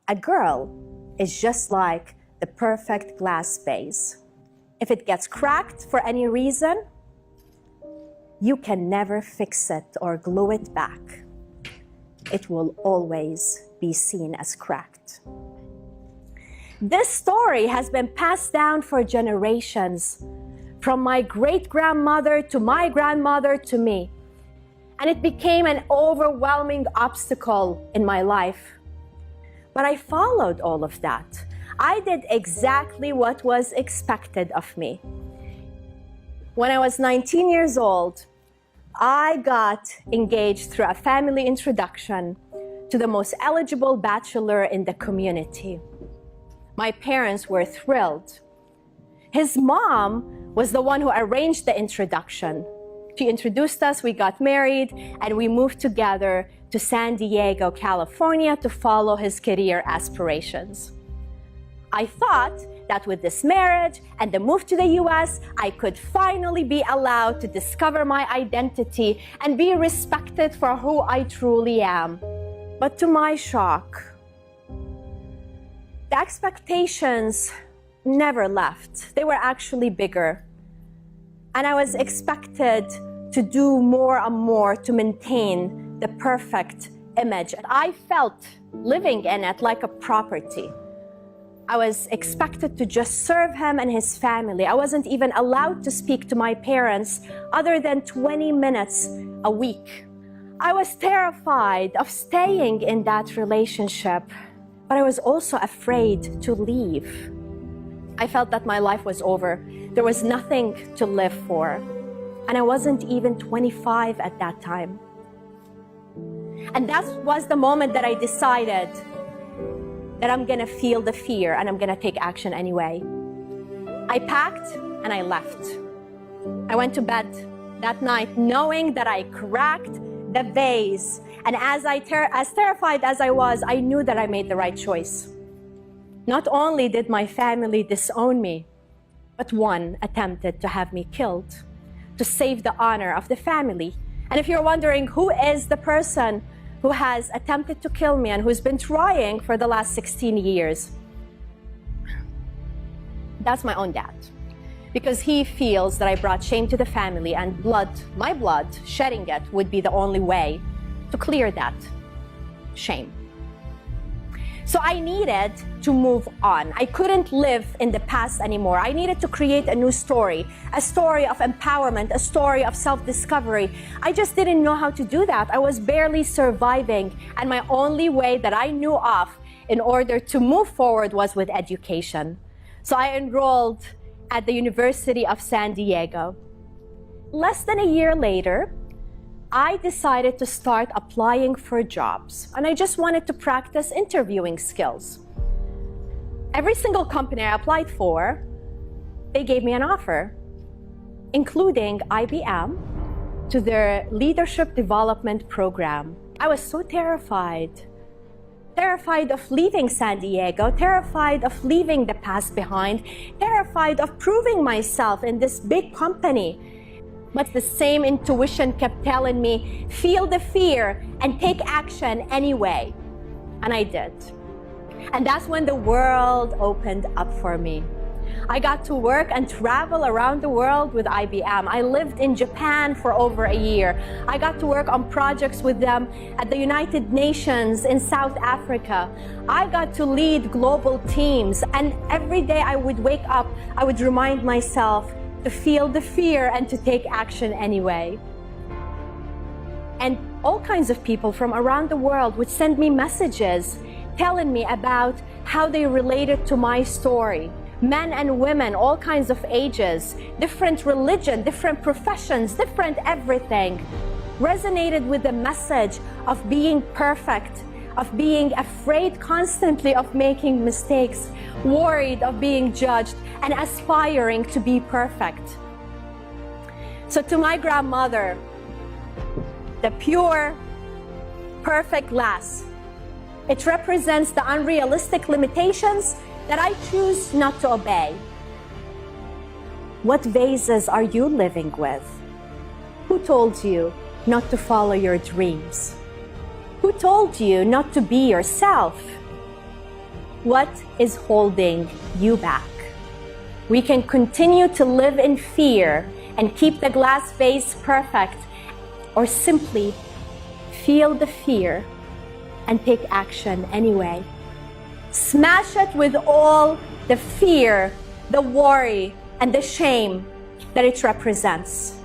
A girl is just like the perfect glass vase. If it gets cracked for any reason, you can never fix it or glue it back. It will always be seen as cracked. This story has been passed down for generations, from my great-grandmother to my grandmother to me. And it became an overwhelming obstacle in my life. But I followed all of that. I did exactly what was expected of me. When I was 19 years old, I got engaged through a family introduction to the most eligible bachelor in the community. My parents were thrilled. His mom was the one who arranged the introduction. She introduced us, we got married, and we moved together to San Diego, California to follow his career aspirations. I thought that with this marriage and the move to the US, I could finally be allowed to discover my identity and be respected for who I truly am. But to my shock, the expectations never left. They were actually bigger. And I was expected to do more and more to maintain the perfect image. I felt living in it like a property. I was expected to just serve him and his family. I wasn't even allowed to speak to my parents other than 20 minutes a week. I was terrified of staying in that relationship, but I was also afraid to leave. I felt that my life was over. There was nothing to live for. And I wasn't even 25 at that time. And that was the moment that I decided that I'm gonna feel the fear and I'm gonna take action anyway. I packed and I left. I went to bed that night knowing that I cracked the vase. And as terrified as I was, I knew that I made the right choice. Not only did my family disown me, but one attempted to have me killed to save the honor of the family. And if you're wondering who is the person who has attempted to kill me and who's been trying for the last 16 years, that's my own dad. Because he feels that I brought shame to the family and my blood, shedding it would be the only way to clear that shame. So I needed to move on. I couldn't live in the past anymore. I needed to create a new story, a story of empowerment, a story of self-discovery. I just didn't know how to do that. I was barely surviving, and my only way that I knew of in order to move forward was with education. So I enrolled at the University of San Diego. Less than a year later, I decided to start applying for jobs, and I just wanted to practice interviewing skills. Every single company I applied for, they gave me an offer, including IBM, to their leadership development program. I was so terrified of leaving San Diego, terrified of leaving the past behind, terrified of proving myself in this big company. But the same intuition kept telling me, feel the fear and take action anyway. And I did. And that's when the world opened up for me. I got to work and travel around the world with IBM. I lived in Japan for over a year. I got to work on projects with them at the United Nations in South Africa. I got to lead global teams. And every day I would wake up, I would remind myself to feel the fear and to take action anyway. And all kinds of people from around the world would send me messages telling me about how they related to my story. Men and women, all kinds of ages, different religion, different professions, different everything, resonated with the message of being perfect, of being afraid constantly of making mistakes, worried of being judged, and aspiring to be perfect. So to my grandmother, the pure, perfect glass, it represents the unrealistic limitations that I choose not to obey. What vases are you living with? Who told you not to follow your dreams? Who told you not to be yourself? What is holding you back? We can continue to live in fear and keep the glass vase perfect, or simply feel the fear and take action anyway. Smash it with all the fear, the worry, and the shame that it represents.